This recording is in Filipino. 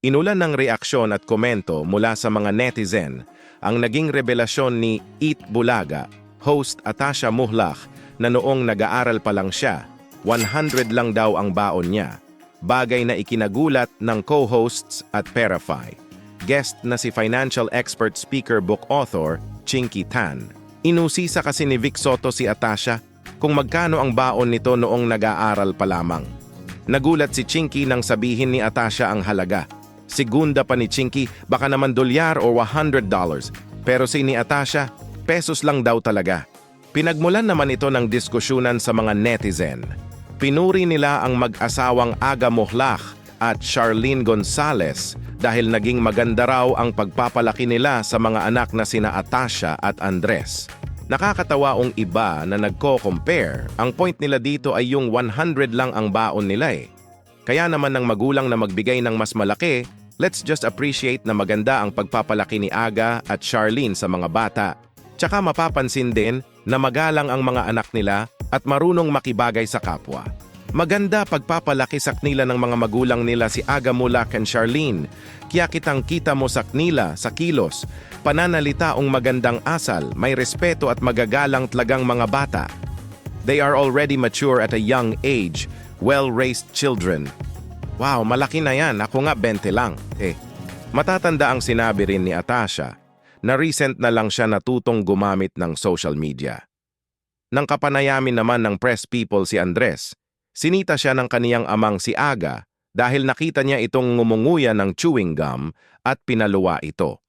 Inulan ng reaksyon at komento mula sa mga netizen ang naging revelasyon ni Eat Bulaga, host Atasha Muhlach, na noong nag-aaral pa lang siya, 100 lang daw ang baon niya. Bagay na ikinagulat ng co-hosts at Perify. Guest na si financial expert speaker book author Chinky Tan. Inusisa kasi ni Vic Soto si Atasha kung magkano ang baon nito noong nag-aaral pa lamang. Nagulat si Chinky nang sabihin ni Atasha ang halaga. Segunda pa ni Chinky, baka naman dolyar o $100. Pero si ni Atasha, pesos lang daw talaga. Pinagmulan naman ito ng diskusyunan sa mga netizen. Pinuri nila ang mag-asawang Aga Muhlach at Charlene Gonzalez dahil naging maganda raw ang pagpapalaki nila sa mga anak na sina Atasha at Andres. Nakakatawa ang iba na nagko-compare. Ang point nila dito ay yung 100 lang ang baon nila eh. Kaya naman ng magulang na magbigay ng mas malaki, let's just appreciate na maganda ang pagpapalaki ni Aga at Charlene sa mga bata. Tsaka mapapansin din na magalang ang mga anak nila at marunong makibagay sa kapwa. Maganda pagpapalaki sa kanila ng mga magulang nila si Aga Muhlach and Charlene. Kaya kitang-kita mo sa kanila sa kilos, pananalitaong magandang asal, may respeto at magagalang talagang mga bata. They are already mature at a young age, well-raised children. Wow, malaki na yan. Ako nga 20 lang. Matatanda ang sinabi rin ni Atasha na recent na lang siya natutong gumamit ng social media. Nang kapanayamin naman ng press people si Andres, sinita siya ng kaniyang amang si Aga dahil nakita niya itong ngumunguya ng chewing gum at pinaluwa ito.